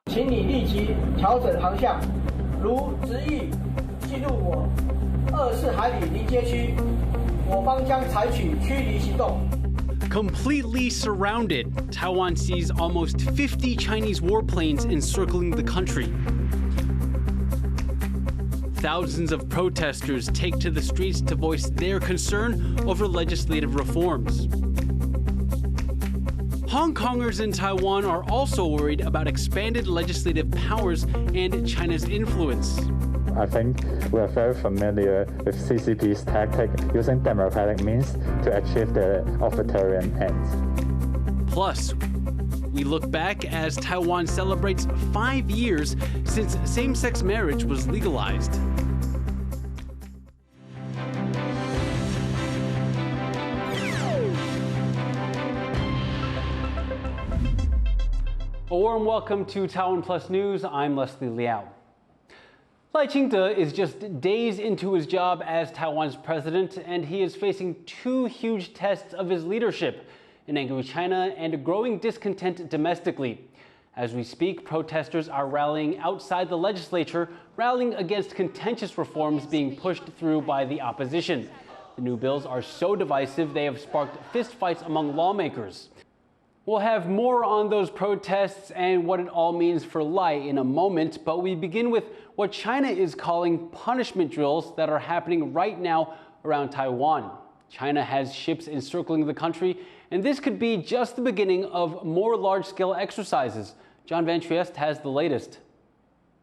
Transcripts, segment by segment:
请你立即调整航向，如执意进入我24海里临街区，我方将采取驱离行动。 Completely surrounded, Taiwan sees almost 50 Chinese warplanes encircling the country. Thousands of protesters take to the streets to voice their concern over legislative reforms. Hong Kongers in Taiwan are also worried about expanded legislative powers and China's influence. I think we are very familiar with CCP's tactic using democratic means to achieve their authoritarian ends. Plus, we look back as Taiwan celebrates 5 years since same-sex marriage was legalized. A warm welcome to TaiwanPlus News. I'm Leslie Liao. Lai Ching-te is just days into his job as Taiwan's president, and he is facing 2 huge tests of his leadership, an angry China and a growing discontent domestically. As we speak, protesters are rallying outside the legislature, rallying against contentious reforms being pushed through by the opposition. The new bills are so divisive they have sparked fistfights among lawmakers. We'll have more on those protests and what it all means for Lai in a moment, but we begin with what China is calling punishment drills that are happening right now around Taiwan. China has ships encircling the country, and this could be just the beginning of more large-scale exercises. John Van Trieste has the latest.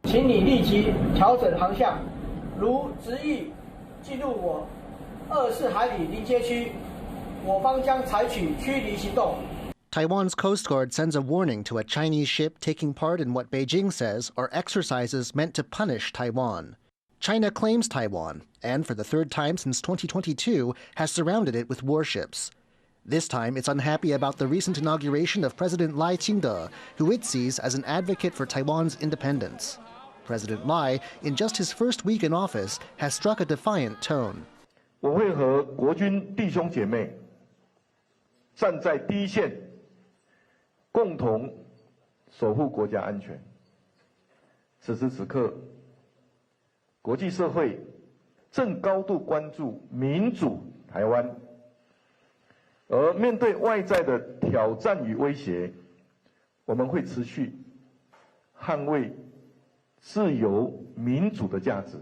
请你立即调整航向，如执意进入我24海里临街区，我方将采取驱离行动。 Taiwan's Coast Guard sends a warning to a Chinese ship taking part in what Beijing says are exercises meant to punish Taiwan. China claims Taiwan, and for the 3rd time since 2022, has surrounded it with warships. This time, it's unhappy about the recent inauguration of President Lai Ching-te, who it sees as an advocate for Taiwan's independence. President Lai, in just his first week in office, has struck a defiant tone. 我会和国军弟兄姐妹站在第一线。 共同守护国家安全。此时此刻，国际社会正高度关注民主台湾，而面对外在的挑战与威胁，我们会持续捍卫自由民主的价值，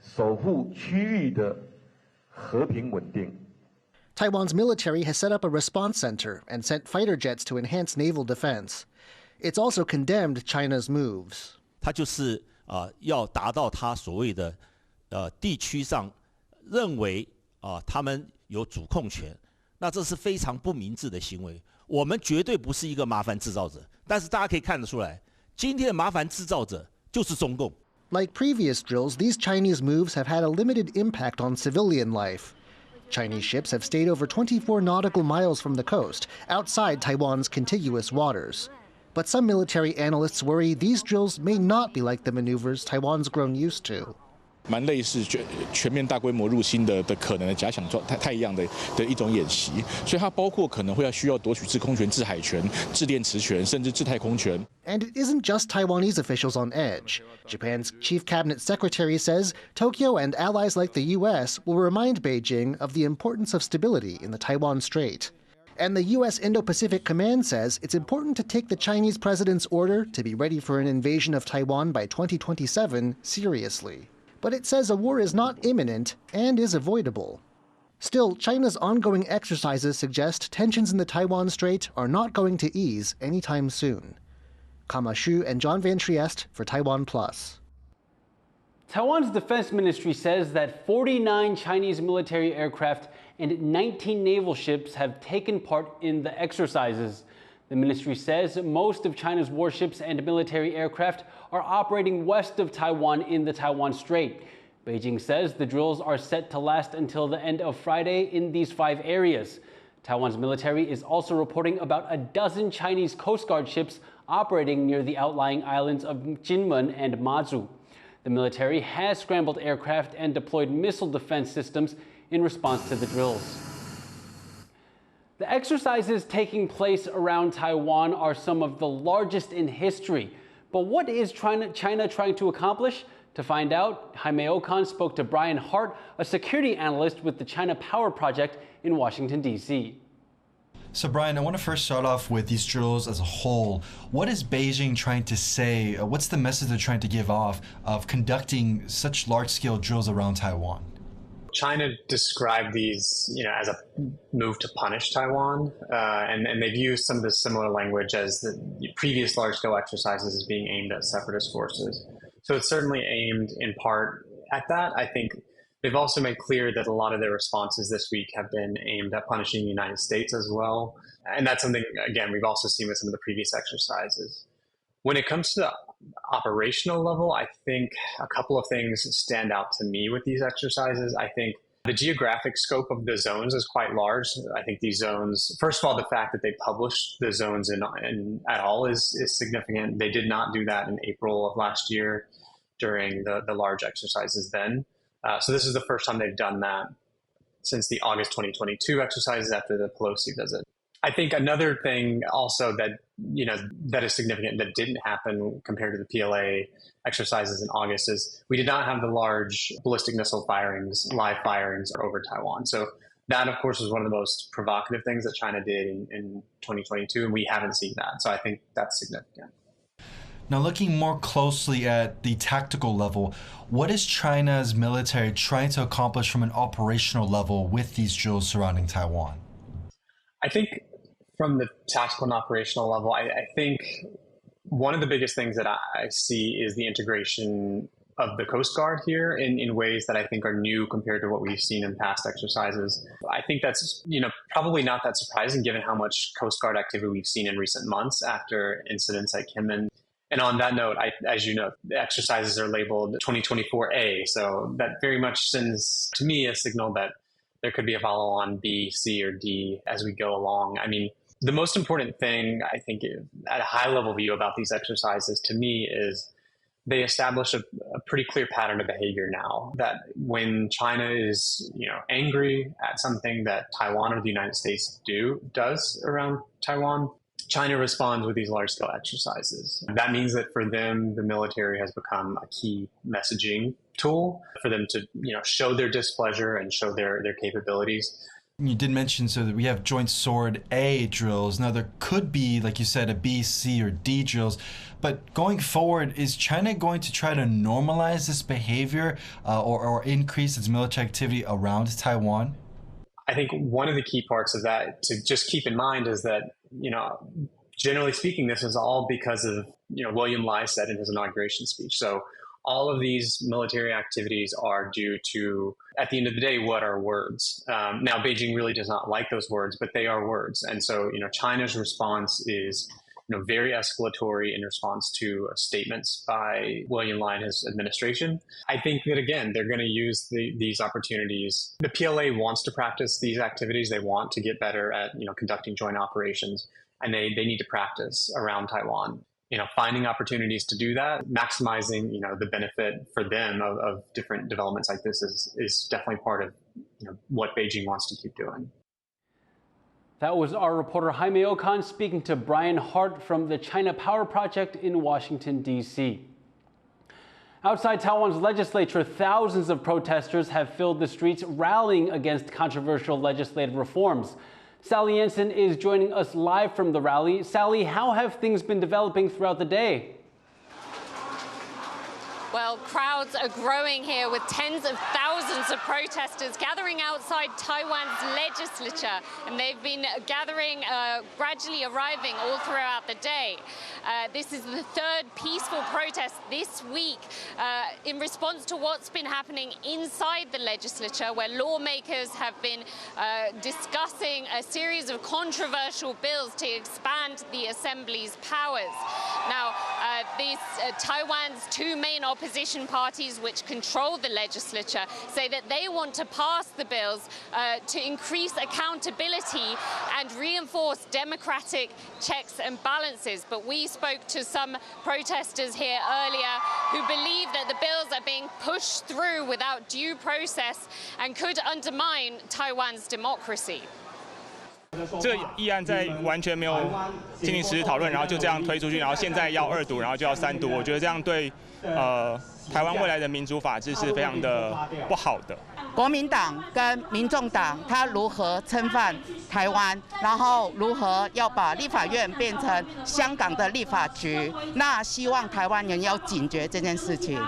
守护区域的和平稳定。 Taiwan's military has set up a response center and sent fighter jets to enhance naval defense. It's also condemned China's moves. 它就是要达到它所谓的地区上认为他们有主控权，那这是非常不明智的行为。我们绝对不是一个麻烦制造者，但是大家可以看得出来，今天的麻烦制造者就是中共。Like previous drills, these Chinese moves have had a limited impact on civilian life. Chinese ships have stayed over 24 nautical miles from the coast, outside Taiwan's contiguous waters. But some military analysts worry these drills may not be like the maneuvers Taiwan's grown used to. 蛮类似全面大规模入侵的可能的假想太一样的一种演习，所以它包括可能会需要夺取制空权、制海权、制电池权，甚至制太空权。And it isn't just Taiwanese officials on edge. Japan's chief cabinet secretary says Tokyo and allies like the U.S. will remind Beijing of the importance of stability in the Taiwan Strait. And the U.S. Indo-Pacific Command says it's important to take the Chinese president's order to be ready for an invasion of Taiwan by 2027 seriously. But it says a war is not imminent and is avoidable. Still, China's ongoing exercises suggest tensions in the Taiwan Strait are not going to ease anytime soon. Kama Xu and John Van Trieste for TaiwanPlus. Taiwan's defense ministry says that 49 Chinese military aircraft and 19 naval ships have taken part in the exercises. The ministry says most of China's warships and military aircraft are operating west of Taiwan in the Taiwan Strait. Beijing says the drills are set to last until the end of Friday in these 5 areas. Taiwan's military is also reporting about a dozen Chinese Coast Guard ships operating near the outlying islands of Jinmen and Mazu. The military has scrambled aircraft and deployed missile defense systems in response to the drills. The exercises taking place around Taiwan are some of the largest in history. But what is China trying to accomplish? To find out, Jaime Okan spoke to Brian Hart, a security analyst with the China Power Project in Washington, D.C. So Brian, I want to first start off with these drills as a whole. What is Beijing trying to say? What's the message they're trying to give off of conducting such large-scale drills around Taiwan? China described these, as a move to punish Taiwan, and they've used some of the similar language as the previous large-scale exercises as being aimed at separatist forces. So it's certainly aimed in part at that. I think they've also made clear that a lot of their responses this week have been aimed at punishing the United States as well. And that's something, again, we've also seen with some of the previous exercises. When it comes to the operational level, I think a couple of things stand out to me with these exercises. I think the geographic scope of the zones is quite large. I think these zones, first of all, the fact that they published the zones at all is significant. They did not do that in April of last year during the large exercises then. So this is the first time they've done that since the August 2022 exercises after the Pelosi visit. I think another thing also that, that is significant that didn't happen compared to the PLA exercises in August is we did not have the large ballistic missile firings, live firings over Taiwan. So that, of course, was one of the most provocative things that China did in 2022, and we haven't seen that. So I think that's significant. Now, looking more closely at the tactical level, what is China's military trying to accomplish from an operational level with these drills surrounding Taiwan? I think from the tactical and operational level, I think one of the biggest things that I see is the integration of the Coast Guard here in ways that I think are new compared to what we've seen in past exercises. I think that's, probably not that surprising given how much Coast Guard activity we've seen in recent months after incidents at Kinmen. And on that note, as you know, the exercises are labeled 2024A. So that very much sends to me a signal that there could be a follow-on B, C, or D as we go along. I mean, the most important thing, I think, at a high-level view about these exercises to me is they establish a pretty clear pattern of behavior now that when China is, angry at something that Taiwan or the United States does around Taiwan, China responds with these large-scale exercises. That means that for them, the military has become a key messaging tool for them to, show their displeasure and show their capabilities. You did mention so that we have joint sword A drills. Now there could be, like you said, a B, C, or D drills. But going forward, is China going to try to normalize this behavior or increase its military activity around Taiwan? I think one of the key parts of that to just keep in mind is that, generally speaking, this is all because of, William Lai said in his inauguration speech. So all of these military activities are due to, at the end of the day, what are words? Now, Beijing really does not like those words, but they are words. And so, China's response is, very escalatory in response to statements by William Lai and his administration. I think that, again, they're going to use these opportunities. The PLA wants to practice these activities. They want to get better at, conducting joint operations, and they need to practice around Taiwan. Finding opportunities to do that, maximizing, the benefit for them of different developments like this is definitely part of, what Beijing wants to keep doing. That was our reporter Jaime Okan speaking to Brian Hart from the China Power Project in Washington, D.C. Outside Taiwan's legislature, thousands of protesters have filled the streets rallying against controversial legislative reforms. Sally Jensen is joining us live from the rally. Sally, how have things been developing throughout the day? Well, crowds are growing here with tens of thousands of protesters gathering outside Taiwan's legislature, and they've been gathering, gradually arriving all throughout the day. This is the third peaceful protest this week in response to what's been happening inside the legislature, where lawmakers have been discussing a series of controversial bills to expand the assembly's powers. Now, Taiwan's two main opposition parties, which control the legislature, say that they want to pass the bills to increase accountability and reinforce democratic checks and balances. But we spoke to some protesters here earlier who believe that the bills are being pushed through without due process and could undermine Taiwan's democracy. 这个议案在完全没有进行实质讨论，然后就这样推出去，然后现在要2读，然后就要3读，我觉得这样对台湾未来的民主法治是非常的不好的。国民党跟民众党他如何侵犯台湾，然后如何要把立法院变成香港的立法局，那希望台湾人要警觉这件事情。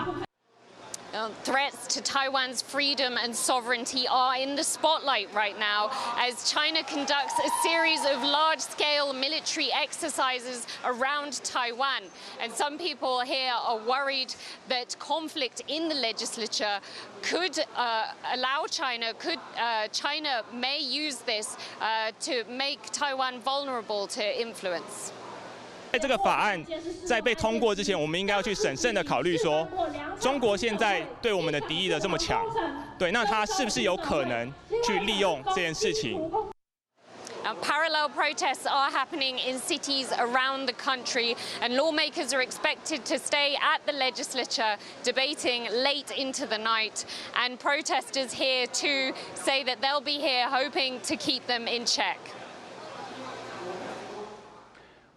Threats to Taiwan's freedom and sovereignty are in the spotlight right now as China conducts a series of large-scale military exercises around Taiwan. And some people here are worried that conflict in the legislature could allow China, China may use this to make Taiwan vulnerable to influence. 在这个法案在被通过之前，我们应该要去审慎的考虑说，中国现在对我们的敌意的这么强，对，那他是不是有可能去利用这件事情？ Parallel protests are happening in cities around the country, and lawmakers are expected to stay at the legislature debating late into the night. And protesters here too say that they'll be here hoping to keep them in check.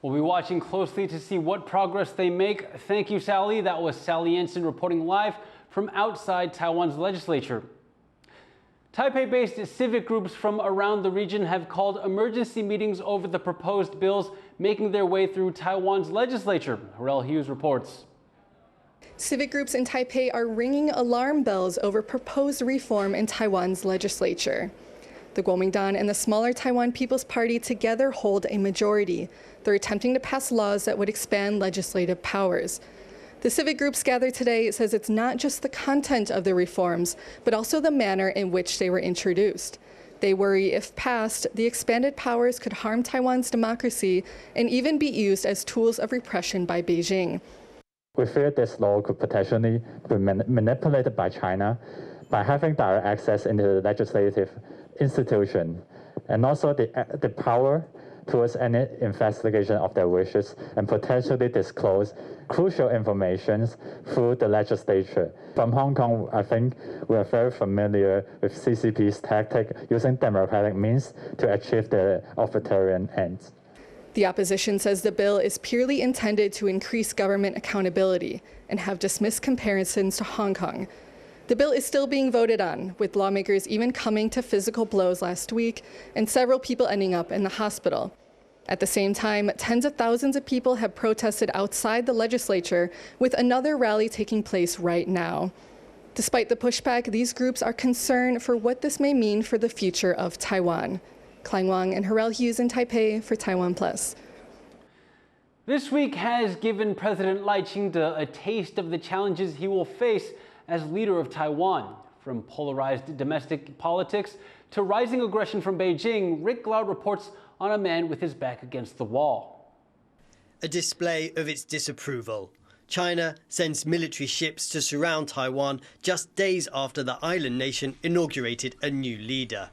We'll be watching closely to see what progress they make. Thank you, Sally. That was Sally Ensign reporting live from outside Taiwan's legislature. Taipei-based civic groups from around the region have called emergency meetings over the proposed bills making their way through Taiwan's legislature. Harel Hughes reports. Civic groups in Taipei are ringing alarm bells over proposed reform in Taiwan's legislature. The Kuomintang and the smaller Taiwan People's Party together hold a majority. They're attempting to pass laws that would expand legislative powers. The civic groups gathered today says it's not just the content of the reforms, but also the manner in which they were introduced. They worry if passed, the expanded powers could harm Taiwan's democracy and even be used as tools of repression by Beijing. We fear this law could potentially be manipulated by China by having direct access into the legislative institution, and also the power towards any investigation of their wishes and potentially disclose crucial information through the legislature. From Hong Kong, I think we are very familiar with CCP's tactic using democratic means to achieve their authoritarian ends. The opposition says the bill is purely intended to increase government accountability and have dismissed comparisons to Hong Kong. The bill is still being voted on, with lawmakers even coming to physical blows last week and several people ending up in the hospital. At the same time, tens of thousands of people have protested outside the legislature, with another rally taking place right now. Despite the pushback, these groups are concerned for what this may mean for the future of Taiwan. Klang Wang and Harel Hughes in Taipei for TaiwanPlus. This week has given President Lai Ching-te a taste of the challenges he will face as leader of Taiwan. From polarized domestic politics to rising aggression from Beijing, Rick Glaude reports on a man with his back against the wall. A display of its disapproval. China sends military ships to surround Taiwan just days after the island nation inaugurated a new leader.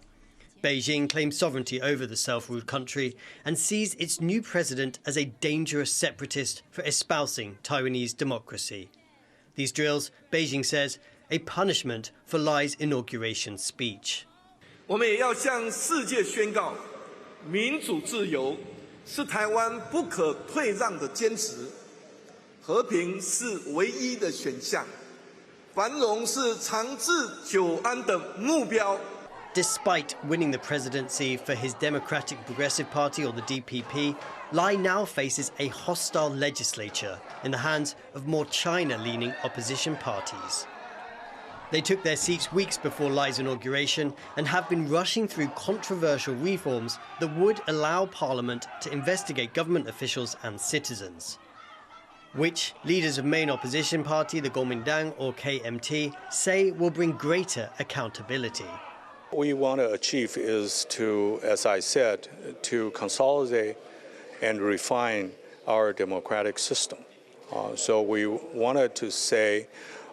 Beijing claims sovereignty over the self-ruled country and sees its new president as a dangerous separatist for espousing Taiwanese democracy. These drills, Beijing says, a punishment for Lai's inauguration speech. 我们也要向世界宣告，民主自由是台湾不可退让的坚持，和平是唯一的选项，繁荣是长治久安的目标。 Despite winning the presidency for his Democratic Progressive Party, or the DPP, Lai now faces a hostile legislature in the hands of more China-leaning opposition parties. They took their seats weeks before Lai's inauguration and have been rushing through controversial reforms that would allow Parliament to investigate government officials and citizens, which leaders of main opposition party, the Kuomintang or KMT, say will bring greater accountability. What we want to achieve is to, as I said, to consolidate and refine our democratic system. So we wanted to say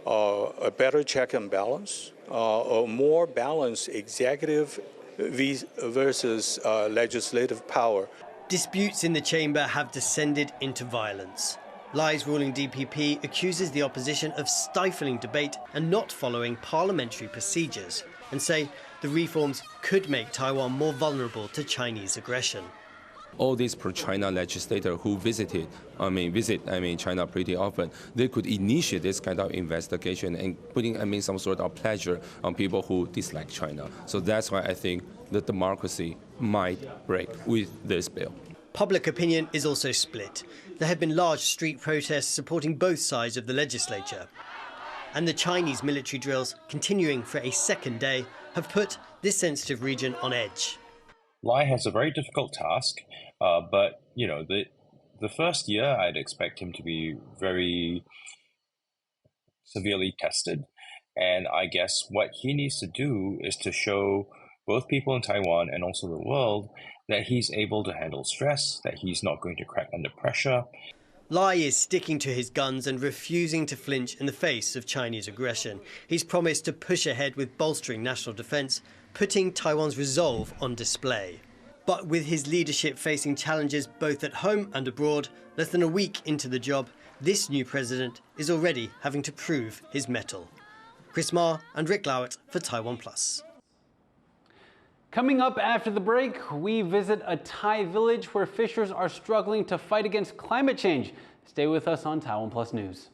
a better check and balance, a more balanced executive versus legislative power. Disputes in the chamber have descended into violence. Lai's ruling DPP accuses the opposition of stifling debate and not following parliamentary procedures, and say the reforms could make Taiwan more vulnerable to Chinese aggression. All these pro-China legislators who visit China pretty often, they could initiate this kind of investigation and putting some sort of pressure on people who dislike China. So that's why I think the democracy might break with this bill. Public opinion is also split. There have been large street protests supporting both sides of the legislature. And the Chinese military drills, continuing for a second day, have put this sensitive region on edge. Lai has a very difficult task, but the first year I'd expect him to be very severely tested, and I guess what he needs to do is to show both people in Taiwan and also the world that he's able to handle stress, that he's not going to crack under pressure. Lai is sticking to his guns and refusing to flinch in the face of Chinese aggression. He's promised to push ahead with bolstering national defence, putting Taiwan's resolve on display. But with his leadership facing challenges both at home and abroad, less than a week into the job, this new president is already having to prove his mettle. Chris Ma and Rick Lowett for TaiwanPlus. Coming up after the break, we visit a Thai village where fishers are struggling to fight against climate change. Stay with us on TaiwanPlus News.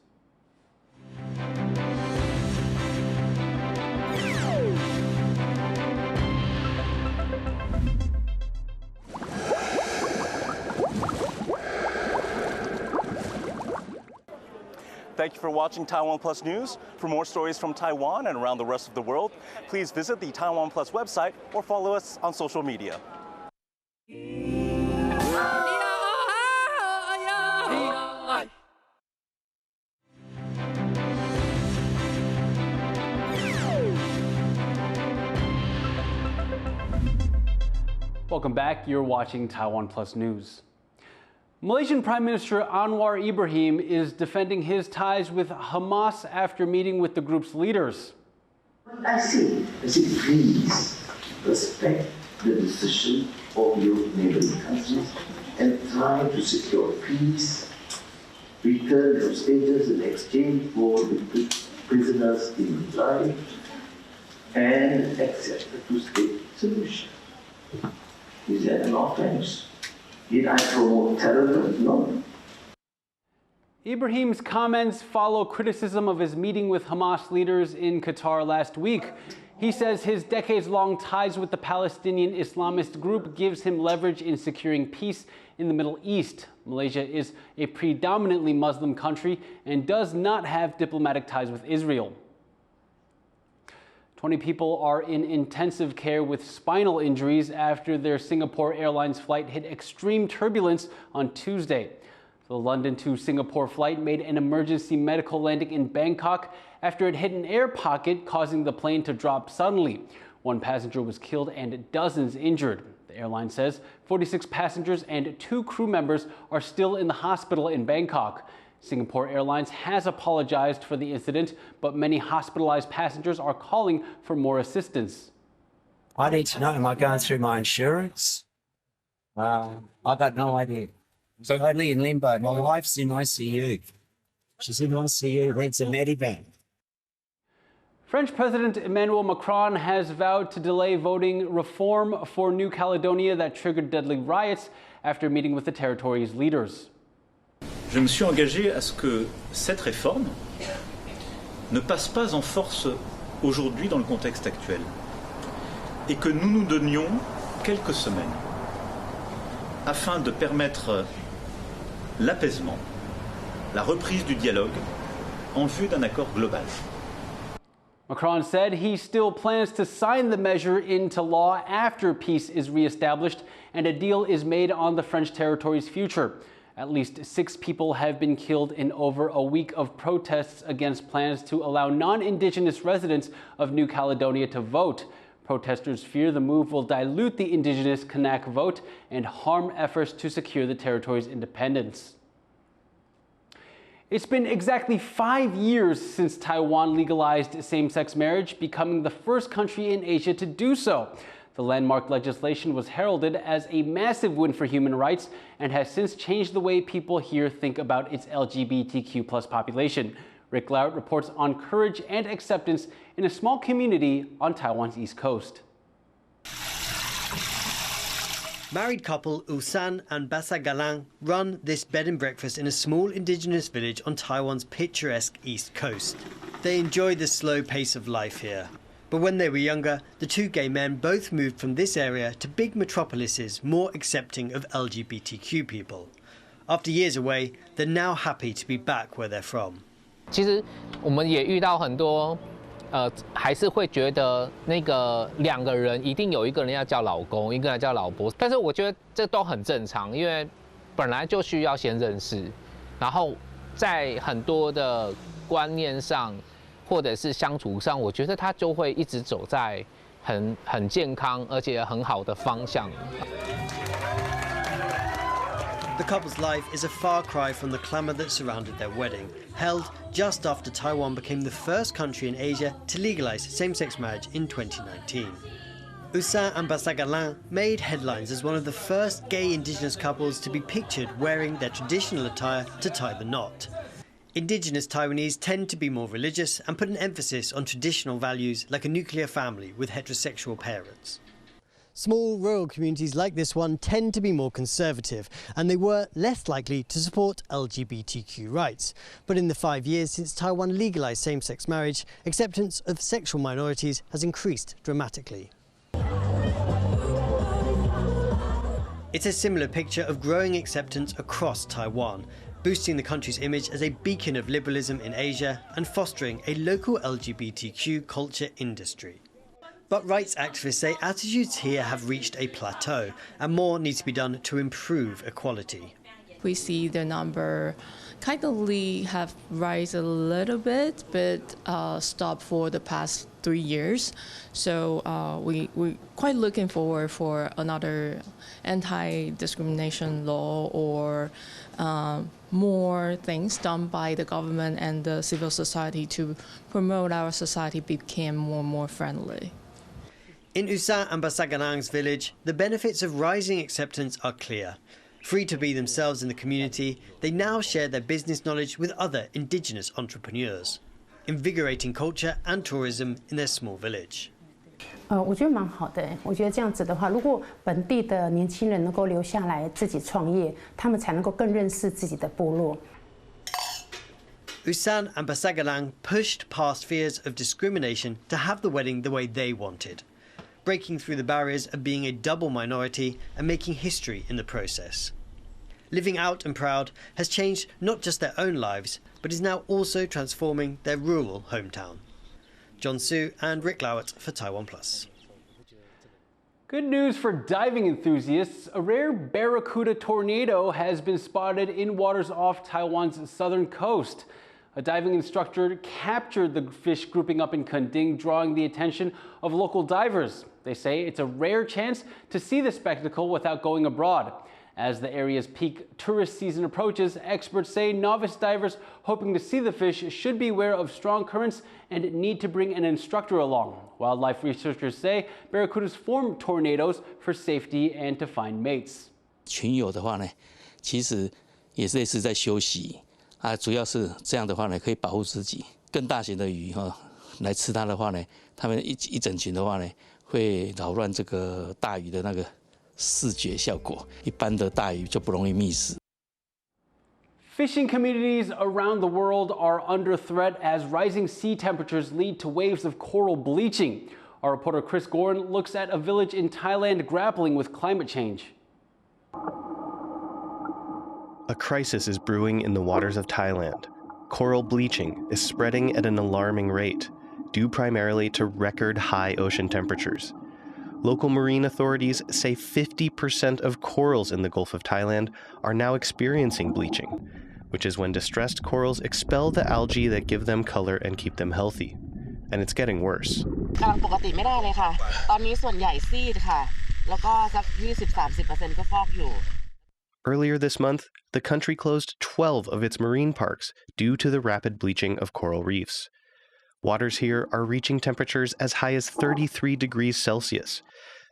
Thank you for watching TaiwanPlus News. For more stories from Taiwan and around the rest of the world, please visit the TaiwanPlus website or follow us on social media. Welcome back. You're watching TaiwanPlus News. Malaysian Prime Minister Anwar Ibrahim is defending his ties with Hamas after meeting with the group's leaders. I say, please respect the decision of your neighboring countries and try to secure peace, return your status in exchange for the prisoners in Israel, and accept the two-state solution. Is that an offense? Did I promote terrorism? No. Ibrahim's comments follow criticism of his meeting with Hamas leaders in Qatar last week. He says his decades-long ties with the Palestinian Islamist group gives him leverage in securing peace in the Middle East. Malaysia is a predominantly Muslim country and does not have diplomatic ties with Israel. 20 people are in intensive care with spinal injuries after their Singapore Airlines flight hit extreme turbulence on Tuesday. The London to Singapore flight made an emergency medical landing in Bangkok after it hit an air pocket, causing the plane to drop suddenly. One passenger was killed and dozens injured. The airline says 46 passengers and 2 crew members are still in the hospital in Bangkok. Singapore Airlines has apologized for the incident, but many hospitalized passengers are calling for more assistance. I need to know, am I going through my insurance? I got no idea. So totally in limbo. My wife's in ICU. She's in ICU, needs a medivac. French President Emmanuel Macron has vowed to delay voting reform for New Caledonia that triggered deadly riots after meeting with the territory's leaders. Je me suis engagé à ce que cette réforme ne passe pas en force aujourd'hui dans le contexte actuel et que nous nous donnions quelques semaines afin de permettre l'apaisement, la reprise du dialogue en vue d'un accord global. Macron said he still plans to sign the measure into law after peace is reestablished and a deal is made on the French territory's future. At least 6 people have been killed in over a week of protests against plans to allow non-Indigenous residents of New Caledonia to vote. Protesters fear the move will dilute the Indigenous Kanak vote and harm efforts to secure the territory's independence. It's been exactly 5 years since Taiwan legalized same-sex marriage, becoming the first country in Asia to do so. The landmark legislation was heralded as a massive win for human rights and has since changed the way people here think about its LGBTQ+ population. Rick Lowett reports on courage and acceptance in a small community on Taiwan's east coast. Married couple Ulsan and Basagalang run this bed and breakfast in a small indigenous village on Taiwan's picturesque east coast. They enjoy the slow pace of life here. But when they were younger, the two gay men both moved from this area to big metropolises more accepting of LGBTQ people. After years away, they're now happy to be back where they're from. 其实我们也遇到很多，还是会觉得那个两个人一定有一个人要叫老公，一个人叫老婆。但是我觉得这都很正常，因为本来就需要先认识，然后在很多的观念上或者是相处上，我觉得他就会一直走在很健康而且很好的方向。The couple's life is a far cry from the clamour that surrounded their wedding, held just after Taiwan became the first country in Asia to legalise same-sex marriage in 2019. Ulsan and Basagalang made headlines as one of the first gay indigenous couples to be pictured wearing their traditional attire to tie the knot. Indigenous Taiwanese tend to be more religious and put an emphasis on traditional values like a nuclear family with heterosexual parents. Small rural communities like this one tend to be more conservative, and they were less likely to support LGBTQ rights. But in the 5 years since Taiwan legalised same-sex marriage, acceptance of sexual minorities has increased dramatically. It's a similar picture of growing acceptance across Taiwan, boosting the country's image as a beacon of liberalism in Asia and fostering a local LGBTQ culture industry. But rights activists say attitudes here have reached a plateau and more needs to be done to improve equality. We see the number kind of have rise a little bit, but stopped for the past 3 years. So we're quite looking forward for another anti-discrimination law or more things done by the government and the civil society to promote our society become more and more friendly. In Ulsan and Basaganang's village, the benefits of rising acceptance are clear. Free to be themselves in the community, they now share their business knowledge with other indigenous entrepreneurs, invigorating culture and tourism in their small village. 我觉得蛮好的。我觉得这样子的话，如果本地的年轻人能够留下来自己创业，他们才能够更认识自己的部落。Ulsan and Basagalang pushed past fears of discrimination to have the wedding the way they wanted, breaking through the barriers of being a double minority and making history in the process. Living out and proud has changed not just their own lives, but is now also transforming their rural hometown. John Su and Rick Lowett for TaiwanPlus. Good news for diving enthusiasts. A rare Barracuda tornado has been spotted in waters off Taiwan's southern coast. A diving instructor captured the fish grouping up in Kending, drawing the attention of local divers. They say it's a rare chance to see the spectacle without going abroad. As the area's peak tourist season approaches, experts say novice divers hoping to see the fish should be aware of strong currents and need to bring an instructor along. Wildlife researchers say barracudas form tornadoes for safety and to find mates. 群友的话呢，其实也是类似在休息啊，主要是这样的话呢，可以保护自己。更大型的鱼来吃它的话呢，它们一整群的话呢，会扰乱这个大鱼的那个视觉效果，一般的大鱼就不容易觅食。Fishing communities around the world are under threat as rising sea temperatures lead to waves of coral bleaching. Our reporter Chris Gorin looks at a village in Thailand grappling with climate change. A crisis is brewing in the waters of Thailand. Coral bleaching is spreading at an alarming rate, due primarily to record high ocean temperatures. Local marine authorities say 50% of corals in the Gulf of Thailand are now experiencing bleaching, which is when distressed corals expel the algae that give them color and keep them healthy. And it's getting worse. Earlier this month, the country closed 12 of its marine parks due to the rapid bleaching of coral reefs. Waters here are reaching temperatures as high as 33 degrees Celsius,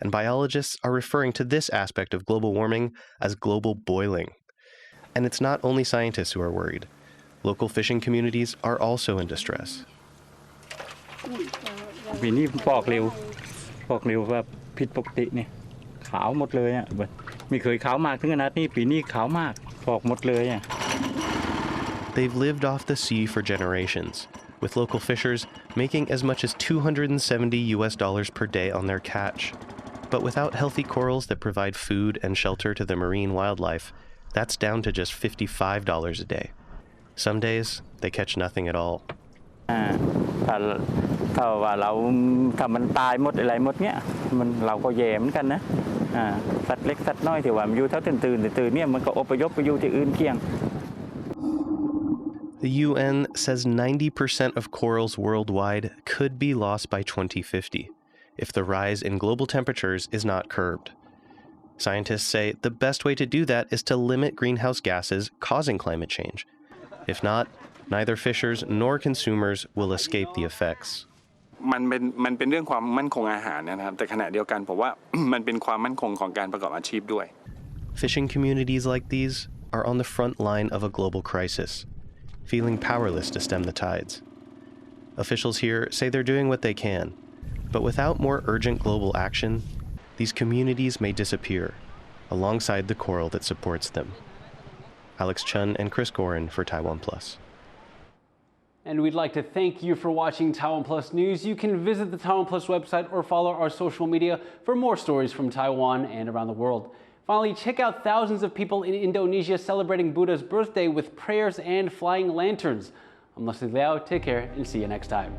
and biologists are referring to this aspect of global warming as global boiling. And it's not only scientists who are worried. Local fishing communities are also in distress. ขาวหมดเลยอ่ะไม่เคยขาวมากถึงขนาดนี้ปีนี้ขาวมากออกหมดเลยอ่ะ They've lived off the sea for generations, with local fishers making as much as $270 per day on their catch. But without healthy corals that provide food and shelter to the marine wildlife, that's down to just $55 a day. Some days, they catch nothing at all. ถ้าว่าถ้ามันตายหมดอะไรหมดเนี้ยเราก็แย่เหมือนกันนะสัตว์เล็กสัตว์น้อยที่ว่ามันอยู่แถวตื่นเนี่ยมันก็อพยพไปอยู่ที่อื่นเคียง The UN says 90% of corals worldwide could be lost by 2050 if the rise in global temperatures is not curbed. Scientists say the best way to do that is to limit greenhouse gases causing climate change. If not, neither fishers nor consumers will escape the effects. มันเป็นเรื่องความมั่นคงอาหารนะครับแต่ขณะเดียวกันผมว่า มันเป็นความมั่นคงของการประกอบอาชีพด้วย Fishing communities like these are on the front line of a global crisis, feeling powerless to stem the tides. Officials here say they're doing what they can, but without more urgent global action, these communities may disappear, alongside the coral that supports them. Alex Chun and Chris Gorin for TaiwanPlus. And we'd like to thank you for watching TaiwanPlus News. You can visit the TaiwanPlus website or follow our social media for more stories from Taiwan and around the world. Finally, check out thousands of people in Indonesia celebrating Buddha's birthday with prayers and flying lanterns. I'm Leslie Liao. Take care and see you next time.